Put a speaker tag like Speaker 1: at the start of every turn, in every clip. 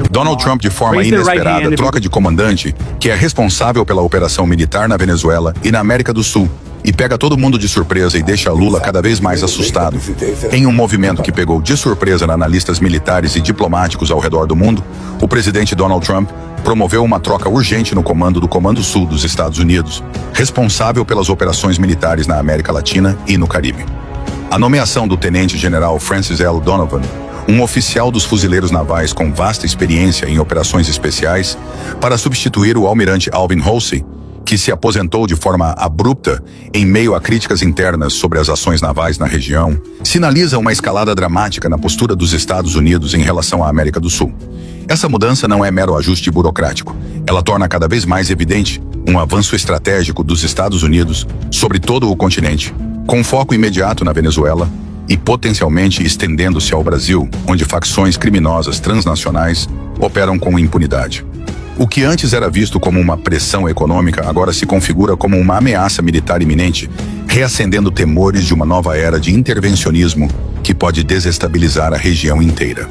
Speaker 1: Donald Trump, de forma inesperada, troca de comandante, que é responsável pela operação militar na Venezuela e na América do Sul, e pega todo mundo de surpresa e deixa Lula cada vez mais assustado. Em um movimento que pegou de surpresa analistas militares e diplomáticos ao redor do mundo, o presidente Donald Trump promoveu uma troca urgente no comando do Comando Sul dos Estados Unidos, responsável pelas operações militares na América Latina e no Caribe. A nomeação do tenente-general Francis L. Donovan, um oficial dos fuzileiros navais com vasta experiência em operações especiais, para substituir o almirante Alvin Halsey, que se aposentou de forma abrupta em meio a críticas internas sobre as ações navais na região, sinaliza uma escalada dramática na postura dos Estados Unidos em relação à América do Sul. Essa mudança não é mero ajuste burocrático. Ela torna cada vez mais evidente um avanço estratégico dos Estados Unidos sobre todo o continente, com foco imediato na Venezuela e potencialmente estendendo-se ao Brasil, onde facções criminosas transnacionais operam com impunidade. O que antes era visto como uma pressão econômica agora se configura como uma ameaça militar iminente, reacendendo temores de uma nova era de intervencionismo que pode desestabilizar a região inteira.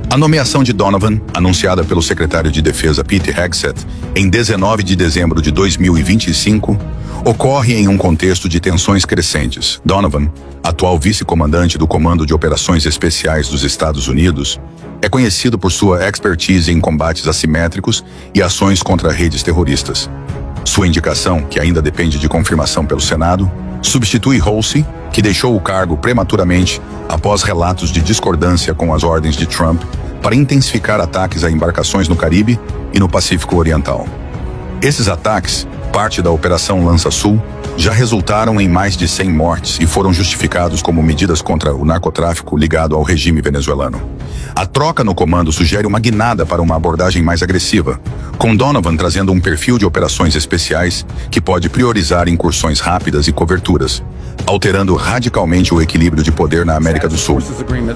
Speaker 1: A nomeação de Donovan, anunciada pelo secretário de Defesa Pete Hegseth em 19 de dezembro de 2025, ocorre em um contexto de tensões crescentes. Donovan, atual vice-comandante do Comando de Operações Especiais dos Estados Unidos, é conhecido por sua expertise em combates assimétricos e ações contra redes terroristas. Sua indicação, que ainda depende de confirmação pelo Senado, substitui Halsey, que deixou o cargo prematuramente após relatos de discordância com as ordens de Trump para intensificar ataques a embarcações no Caribe e no Pacífico Oriental. Esses ataques, parte da Operação Lança Sul, já resultaram em mais de 100 mortes e foram justificados como medidas contra o narcotráfico ligado ao regime venezuelano. A troca no comando sugere uma guinada para uma abordagem mais agressiva, com Donovan trazendo um perfil de operações especiais que pode priorizar incursões rápidas e coberturas, alterando radicalmente o equilíbrio de poder na América do Sul.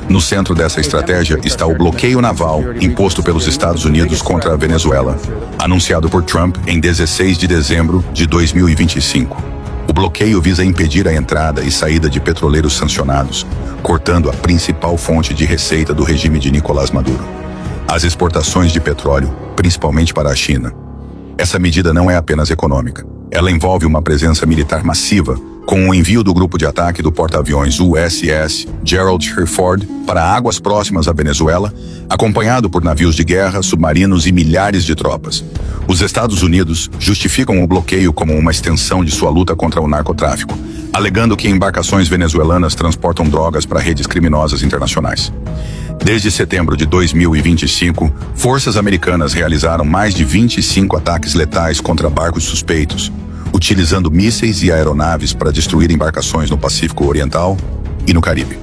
Speaker 1: No centro dessa estratégia está o bloqueio naval imposto pelos Estados Unidos contra a Venezuela, anunciado por Trump em 16 de dezembro de 2025. O bloqueio visa impedir a entrada e saída de petroleiros sancionados, cortando a principal fonte de receita do regime de Nicolás Maduro: as exportações de petróleo, principalmente para a China. Essa medida não é apenas econômica. Ela envolve uma presença militar massiva, com o envio do grupo de ataque do porta-aviões USS Gerald R. Ford para águas próximas à Venezuela, acompanhado por navios de guerra, submarinos e milhares de tropas. Os Estados Unidos justificam o bloqueio como uma extensão de sua luta contra o narcotráfico, alegando que embarcações venezuelanas transportam drogas para redes criminosas internacionais. Desde setembro de 2025, forças americanas realizaram mais de 25 ataques letais contra barcos suspeitos, utilizando mísseis e aeronaves para destruir embarcações no Pacífico Oriental e no Caribe.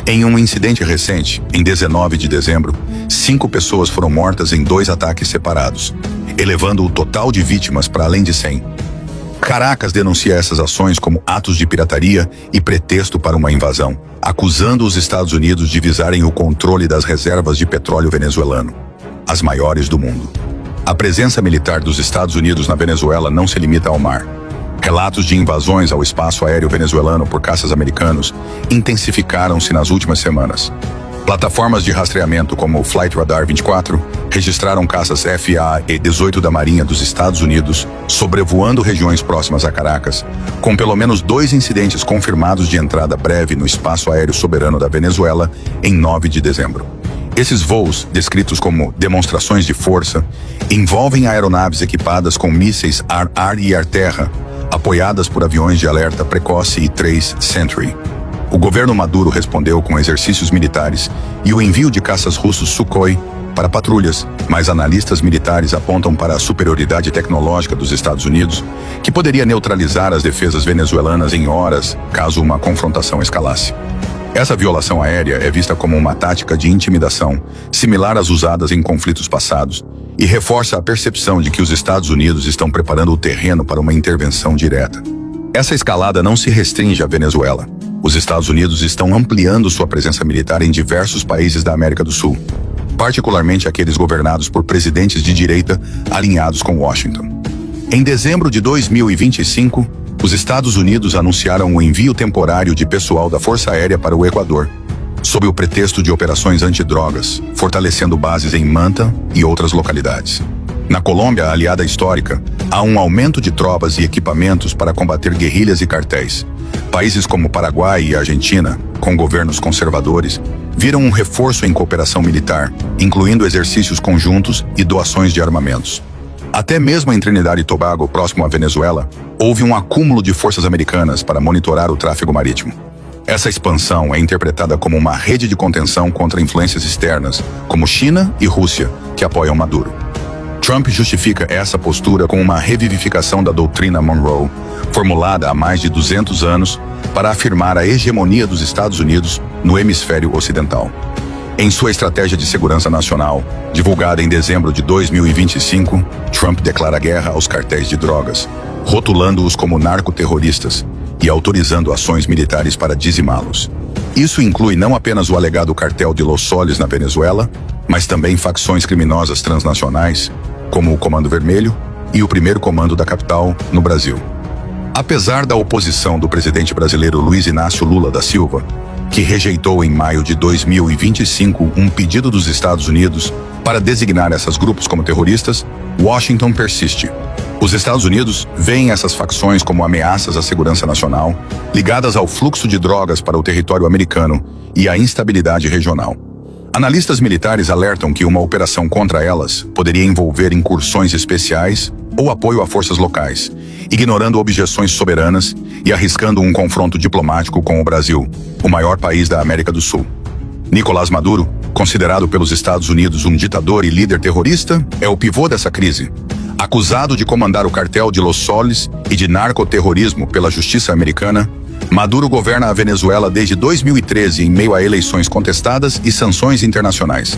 Speaker 1: Em um incidente recente, em 19 de dezembro, 5 pessoas foram mortas em 2 ataques separados, elevando o total de vítimas para além de 100. Caracas denuncia essas ações como atos de pirataria e pretexto para uma invasão, acusando os Estados Unidos de visarem o controle das reservas de petróleo venezuelano, as maiores do mundo. A presença militar dos Estados Unidos na Venezuela não se limita ao mar. Relatos de invasões ao espaço aéreo venezuelano por caças americanos intensificaram-se nas últimas semanas. Plataformas de rastreamento como o Flight Radar 24 registraram caças FA-18 da Marinha dos Estados Unidos sobrevoando regiões próximas a Caracas, com pelo menos 2 incidentes confirmados de entrada breve no espaço aéreo soberano da Venezuela em 9 de dezembro. Esses voos, descritos como demonstrações de força, envolvem aeronaves equipadas com mísseis ar-ar e ar-terra, apoiadas por aviões de alerta precoce e 3 Sentry. O governo Maduro respondeu com exercícios militares e o envio de caças russos Sukhoi para patrulhas, mas analistas militares apontam para a superioridade tecnológica dos Estados Unidos, que poderia neutralizar as defesas venezuelanas em horas caso uma confrontação escalasse. Essa violação aérea é vista como uma tática de intimidação, similar às usadas em conflitos passados, e reforça a percepção de que os Estados Unidos estão preparando o terreno para uma intervenção direta. Essa escalada não se restringe à Venezuela. Os Estados Unidos estão ampliando sua presença militar em diversos países da América do Sul, particularmente aqueles governados por presidentes de direita alinhados com Washington. Em dezembro de 2025, os Estados Unidos anunciaram o envio temporário de pessoal da Força Aérea para o Equador, sob o pretexto de operações antidrogas, fortalecendo bases em Manta e outras localidades. Na Colômbia, aliada histórica, há um aumento de tropas e equipamentos para combater guerrilhas e cartéis. Países como Paraguai e Argentina, com governos conservadores, viram um reforço em cooperação militar, incluindo exercícios conjuntos e doações de armamentos. Até mesmo em Trinidad e Tobago, próximo à Venezuela, houve um acúmulo de forças americanas para monitorar o tráfego marítimo. Essa expansão é interpretada como uma rede de contenção contra influências externas, como China e Rússia, que apoiam Maduro. Trump justifica essa postura com uma revivificação da doutrina Monroe, formulada há mais de 200 anos, para afirmar a hegemonia dos Estados Unidos no hemisfério ocidental. Em sua estratégia de segurança nacional, divulgada em dezembro de 2025, Trump declara guerra aos cartéis de drogas, rotulando-os como narcoterroristas e autorizando ações militares para dizimá-los. Isso inclui não apenas o alegado cartel de Los Soles na Venezuela, mas também facções criminosas transnacionais, como o Comando Vermelho e o Primeiro Comando da Capital, no Brasil. Apesar da oposição do presidente brasileiro Luiz Inácio Lula da Silva, que rejeitou em maio de 2025 um pedido dos Estados Unidos para designar esses grupos como terroristas, Washington persiste. Os Estados Unidos veem essas facções como ameaças à segurança nacional, ligadas ao fluxo de drogas para o território americano e à instabilidade regional. Analistas militares alertam que uma operação contra elas poderia envolver incursões especiais ou apoio a forças locais, ignorando objeções soberanas e arriscando um confronto diplomático com o Brasil, o maior país da América do Sul. Nicolás Maduro, considerado pelos Estados Unidos um ditador e líder terrorista, é o pivô dessa crise. Acusado de comandar o cartel de Los Soles e de narcoterrorismo pela justiça americana, Maduro governa a Venezuela desde 2013 em meio a eleições contestadas e sanções internacionais.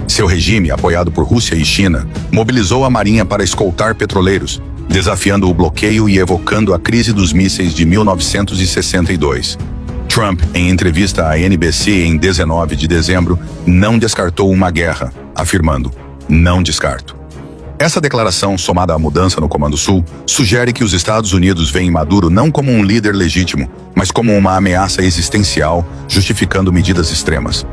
Speaker 1: Seu regime, apoiado por Rússia e China, mobilizou a marinha para escoltar petroleiros, desafiando o bloqueio e evocando a crise dos mísseis de 1962. Trump, em entrevista à NBC em 19 de dezembro, não descartou uma guerra, afirmando: "Não descarto". Essa declaração, somada à mudança no Comando Sul, sugere que os Estados Unidos veem Maduro não como um líder legítimo, mas como uma ameaça existencial, justificando medidas extremas.